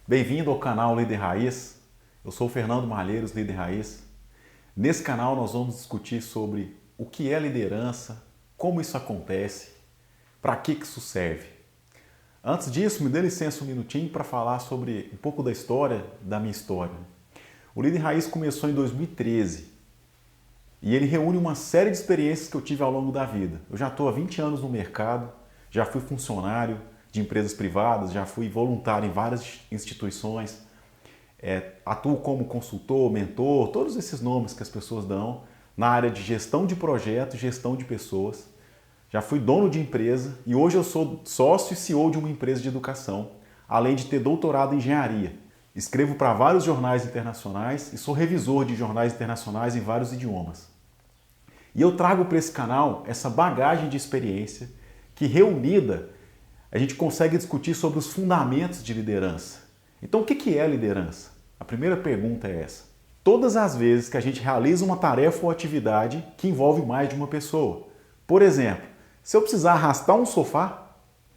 Bem-vindo ao canal Líder Raiz. Eu sou o Fernando Malheiros, Líder Raiz. Nesse canal nós vamos discutir sobre o que é liderança, como isso acontece, para que isso serve. Antes disso, me dê licença um minutinho para falar sobre um pouco da história da minha história. O Líder Raiz começou em 2013 e ele reúne uma série de experiências que eu tive ao longo da vida. Eu já estou há 20 anos no mercado, já fui funcionário de empresas privadas, já fui voluntário em várias instituições, atuo como consultor, mentor, todos esses nomes que as pessoas dão na área de gestão de projetos, gestão de pessoas. Já fui dono de empresa e hoje eu sou sócio e CEO de uma empresa de educação, além de ter doutorado em engenharia. Escrevo para vários jornais internacionais e sou revisor de jornais internacionais em vários idiomas. E eu trago para esse canal essa bagagem de experiência que, reunida, a gente consegue discutir sobre os fundamentos de liderança. Então, o que é liderança? A primeira pergunta é essa. Todas as vezes que a gente realiza uma tarefa ou atividade que envolve mais de uma pessoa. Por exemplo, se eu precisar arrastar um sofá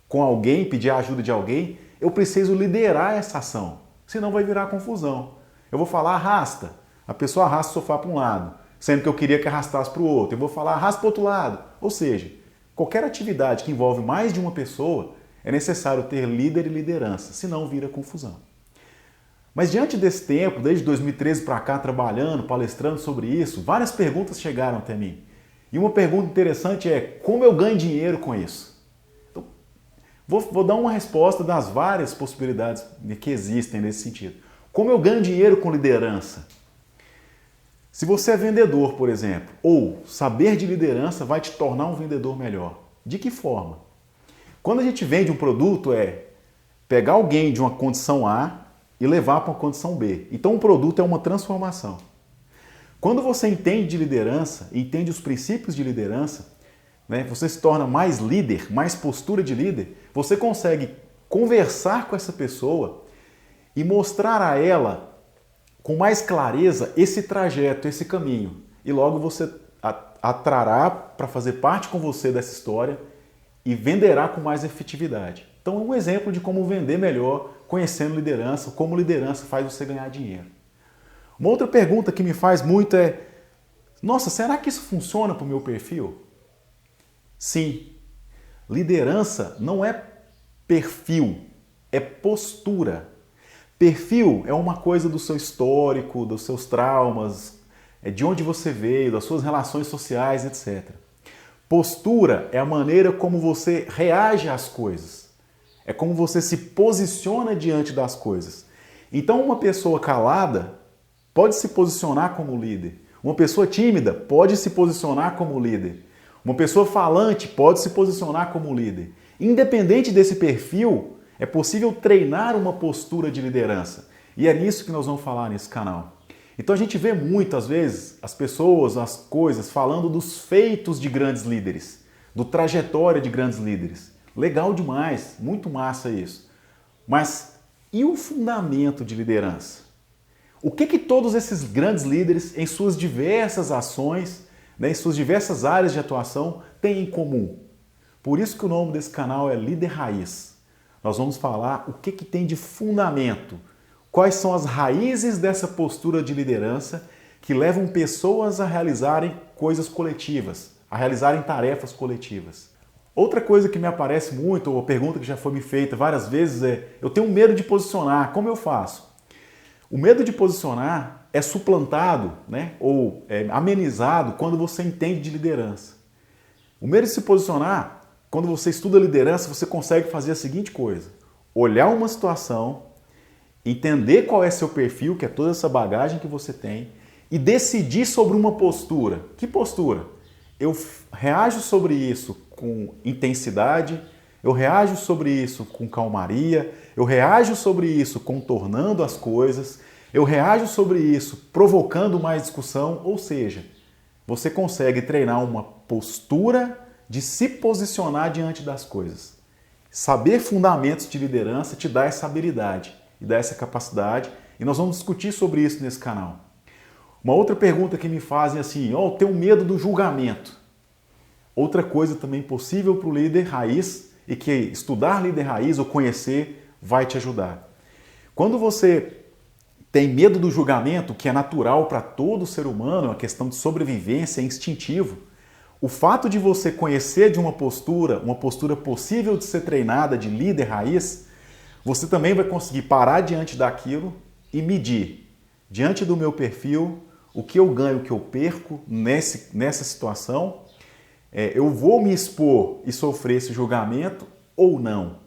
com alguém, pedir a ajuda de alguém, eu preciso liderar essa ação, senão vai virar confusão. Eu vou falar arrasta, a pessoa arrasta o sofá para um lado, sendo que eu queria que arrastasse para o outro. Eu vou falar arrasta para o outro lado. Ou seja, qualquer atividade que envolve mais de uma pessoa, é necessário ter líder e liderança, senão vira confusão. Mas diante desse tempo, desde 2013 para cá, trabalhando, palestrando sobre isso, várias perguntas chegaram até mim. E uma pergunta interessante é, como eu ganho dinheiro com isso? Então, vou dar uma resposta das várias possibilidades que existem nesse sentido. Como eu ganho dinheiro com liderança? Se você é vendedor, por exemplo, ou saber de liderança vai te tornar um vendedor melhor. De que forma? Quando a gente vende um produto é pegar alguém de uma condição A e levar para uma condição B. Então um produto é uma transformação. Quando você entende de liderança, entende os princípios de liderança, você se torna mais líder, mais postura de líder, você consegue conversar com essa pessoa e mostrar a ela com mais clareza esse trajeto, esse caminho. E logo você atrará para fazer parte com você dessa história e venderá com mais efetividade. Então é um exemplo de como vender melhor, conhecendo liderança, como liderança faz você ganhar dinheiro. Uma outra pergunta que me faz muito é, nossa, será que isso funciona para o meu perfil? Sim. Liderança não é perfil, é postura. Perfil é uma coisa do seu histórico, dos seus traumas, de onde você veio, das suas relações sociais, etc. Postura é a maneira como você reage às coisas. É como você se posiciona diante das coisas. Então uma pessoa calada pode se posicionar como líder. Uma pessoa tímida pode se posicionar como líder. Uma pessoa falante pode se posicionar como líder. Independente desse perfil, é possível treinar uma postura de liderança. E é nisso que nós vamos falar nesse canal. Então a gente vê muitas vezes as pessoas, as coisas, falando dos feitos de grandes líderes, do trajetória de grandes líderes. Legal demais, muito massa isso. Mas e o fundamento de liderança? O que todos esses grandes líderes, em suas diversas ações, em suas diversas áreas de atuação, têm em comum? Por isso que o nome desse canal é Líder Raiz. Nós vamos falar o que tem de fundamento. Quais são as raízes dessa postura de liderança que levam pessoas a realizarem coisas coletivas, a realizarem tarefas coletivas. Outra coisa que me aparece muito, ou a pergunta que já foi me feita várias vezes é, eu tenho medo de posicionar, como eu faço? O medo de posicionar é suplantado, ou amenizado quando você entende de liderança. O medo de se posicionar, quando você estuda liderança, você consegue fazer a seguinte coisa, olhar uma situação, entender qual é seu perfil, que é toda essa bagagem que você tem, e decidir sobre uma postura. Que postura? Eu reajo sobre isso com intensidade, eu reajo sobre isso com calmaria, eu reajo sobre isso contornando as coisas, eu reajo sobre isso provocando mais discussão, ou seja, você consegue treinar uma postura de se posicionar diante das coisas. Saber fundamentos de liderança te dá essa habilidade e dá essa capacidade, e nós vamos discutir sobre isso nesse canal. Uma outra pergunta que me fazem é assim, eu tenho medo do julgamento. Outra coisa também possível para o líder raiz e que estudar líder raiz ou conhecer vai te ajudar. Quando você tem medo do julgamento, que é natural para todo ser humano, é uma questão de sobrevivência, é instintivo, o fato de você conhecer de uma postura possível de ser treinada de líder raiz, você também vai conseguir parar diante daquilo e medir, diante do meu perfil, o que eu ganho, o que eu perco nessa situação. Eu vou me expor e sofrer esse julgamento ou não?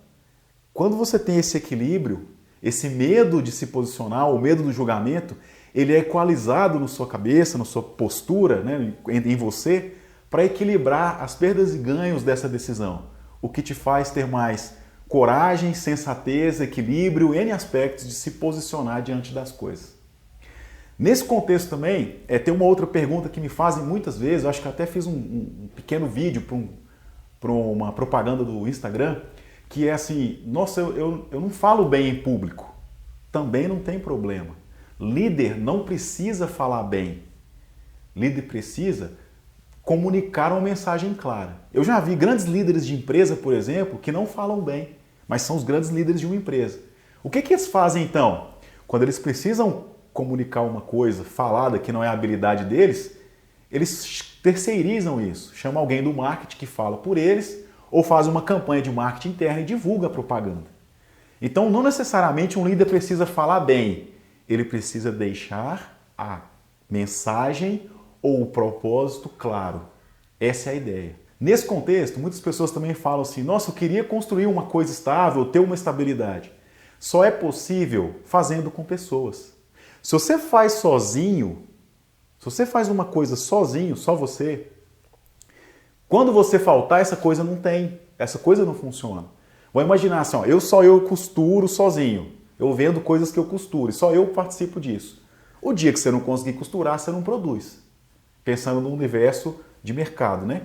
Quando você tem esse equilíbrio, esse medo de se posicionar, o medo do julgamento, ele é equalizado na sua cabeça, na sua postura, né, em você, para equilibrar as perdas e ganhos dessa decisão. O que te faz ter mais coragem, sensatez, equilíbrio, N aspectos de se posicionar diante das coisas. Nesse contexto também, tem uma outra pergunta que me fazem muitas vezes, eu acho que até fiz um pequeno vídeo para uma propaganda do Instagram, que é assim, nossa, eu não falo bem em público. Também não tem problema. Líder não precisa falar bem. Líder precisa comunicar uma mensagem clara. Eu já vi grandes líderes de empresa, por exemplo, que não falam bem, mas são os grandes líderes de uma empresa. O que eles fazem então? Quando eles precisam comunicar uma coisa falada que não é a habilidade deles, eles terceirizam isso. Chama alguém do marketing que fala por eles, ou faz uma campanha de marketing interna e divulga a propaganda. Então, não necessariamente um líder precisa falar bem, ele precisa deixar a mensagem ou o propósito claro. Essa é a ideia. Nesse contexto, muitas pessoas também falam assim, nossa, eu queria construir uma coisa estável, ter uma estabilidade. Só é possível fazendo com pessoas. Se você faz sozinho, se você faz uma coisa sozinho, só você, quando você faltar, essa coisa não tem, essa coisa não funciona. Vou imaginar assim, ó, eu costuro sozinho, eu vendo coisas que eu costuro, e só eu participo disso. O dia que você não conseguir costurar, você não produz. Pensando no universo de mercado, né?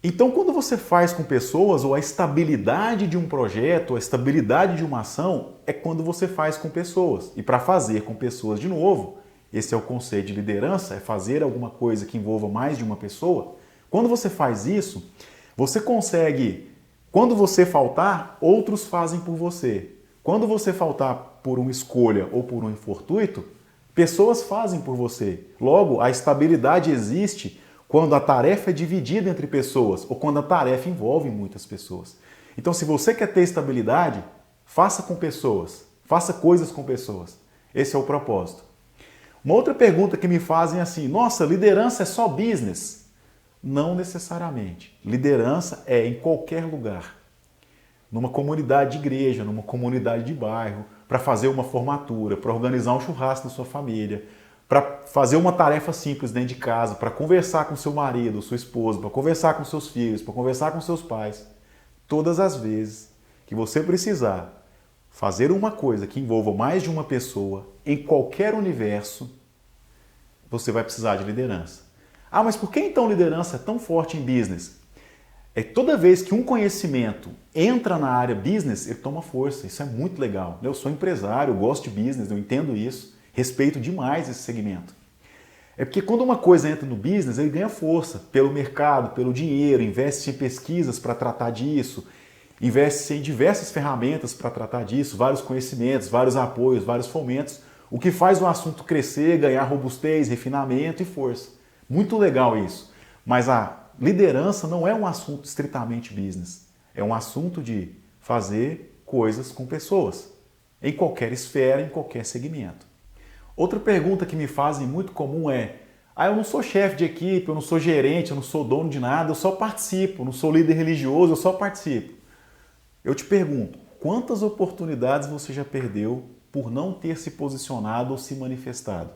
Então, quando você faz com pessoas, ou a estabilidade de um projeto, ou a estabilidade de uma ação, é quando você faz com pessoas. E para fazer com pessoas de novo, esse é o conceito de liderança, é fazer alguma coisa que envolva mais de uma pessoa. Quando você faz isso, você consegue, quando você faltar, outros fazem por você. Quando você faltar por uma escolha ou por um infortúnio, pessoas fazem por você. Logo, a estabilidade existe quando a tarefa é dividida entre pessoas ou quando a tarefa envolve muitas pessoas. Então, se você quer ter estabilidade, faça com pessoas, faça coisas com pessoas. Esse é o propósito. Uma outra pergunta que me fazem é assim, nossa, liderança é só business? Não necessariamente. Liderança é em qualquer lugar. Numa comunidade de igreja, numa comunidade de bairro, para fazer uma formatura, para organizar um churrasco na sua família, para fazer uma tarefa simples dentro de casa, para conversar com seu marido, sua esposa, para conversar com seus filhos, para conversar com seus pais. Todas as vezes que você precisar fazer uma coisa que envolva mais de uma pessoa, em qualquer universo, você vai precisar de liderança. Ah, mas por que então liderança é tão forte em business? Toda vez que um conhecimento entra na área business, ele toma força. Isso é muito legal. Eu sou empresário, eu gosto de business, eu entendo isso, respeito demais esse segmento. É porque quando uma coisa entra no business, ele ganha força pelo mercado, pelo dinheiro, investe em pesquisas para tratar disso, investe em diversas ferramentas para tratar disso, vários conhecimentos, vários apoios, vários fomentos, o que faz o assunto crescer, ganhar robustez, refinamento e força. Muito legal isso. Mas a liderança não é um assunto estritamente business. É um assunto de fazer coisas com pessoas, em qualquer esfera, em qualquer segmento. Outra pergunta que me fazem muito comum é, eu não sou chefe de equipe, eu não sou gerente, eu não sou dono de nada, eu só participo, eu não sou líder religioso, eu só participo. Eu te pergunto, quantas oportunidades você já perdeu por não ter se posicionado ou se manifestado?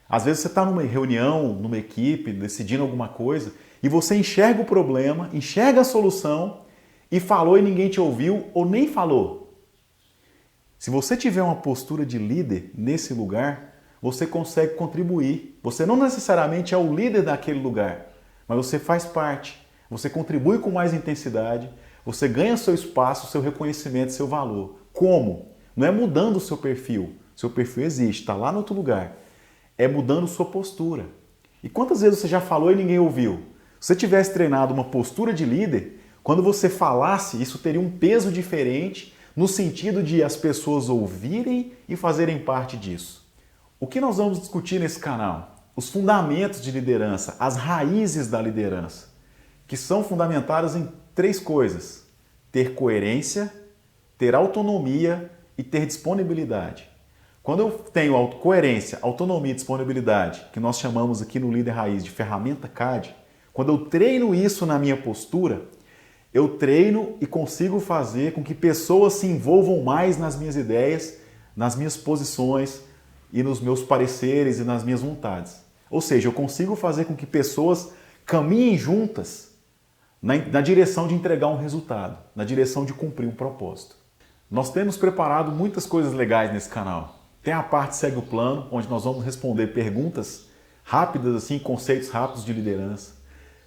Às vezes você está numa reunião, numa equipe, decidindo alguma coisa, e você enxerga o problema, enxerga a solução, e falou e ninguém te ouviu ou nem falou. Se você tiver uma postura de líder nesse lugar, você consegue contribuir. Você não necessariamente é o líder daquele lugar, mas você faz parte. Você contribui com mais intensidade, você ganha seu espaço, seu reconhecimento, seu valor. Como? Não é mudando o seu perfil. Seu perfil existe, está lá no outro lugar. É mudando sua postura. E quantas vezes você já falou e ninguém ouviu? Se você tivesse treinado uma postura de líder, quando você falasse, isso teria um peso diferente no sentido de as pessoas ouvirem e fazerem parte disso. O que nós vamos discutir nesse canal? Os fundamentos de liderança, as raízes da liderança, que são fundamentadas em 3 coisas: ter coerência, ter autonomia e ter disponibilidade. Quando eu tenho coerência, autonomia e disponibilidade, que nós chamamos aqui no Líder Raiz de ferramenta CAD, quando eu treino isso na minha postura, eu treino e consigo fazer com que pessoas se envolvam mais nas minhas ideias, nas minhas posições e nos meus pareceres e nas minhas vontades. Ou seja, eu consigo fazer com que pessoas caminhem juntas na direção de entregar um resultado, na direção de cumprir um propósito. Nós temos preparado muitas coisas legais nesse canal. Tem a parte Segue o Plano, onde nós vamos responder perguntas rápidas, assim, conceitos rápidos de liderança.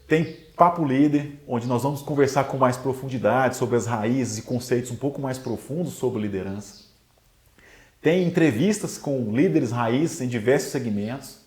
Tem Papo Líder, onde nós vamos conversar com mais profundidade sobre as raízes e conceitos um pouco mais profundos sobre liderança. Tem entrevistas com líderes raízes em diversos segmentos.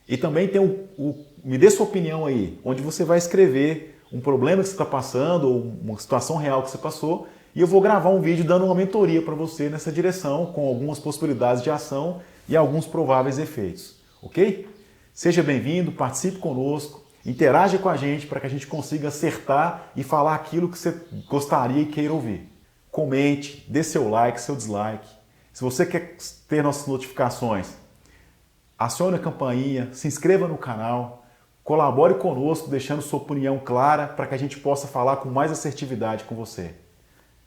E também tem o Me Dê Sua Opinião aí, onde você vai escrever um problema que você está passando ou uma situação real que você passou, e eu vou gravar um vídeo dando uma mentoria para você nessa direção, com algumas possibilidades de ação e alguns prováveis efeitos, ok? Seja bem-vindo, participe conosco, interaja com a gente para que a gente consiga acertar e falar aquilo que você gostaria e queira ouvir. Comente, dê seu like, seu dislike. Se você quer ter nossas notificações, acione a campainha, se inscreva no canal, colabore conosco deixando sua opinião clara para que a gente possa falar com mais assertividade com você.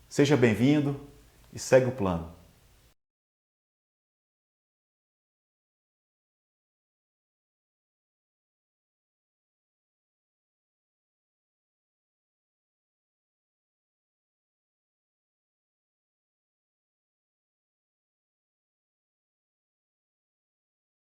Seja bem-vindo e segue o plano.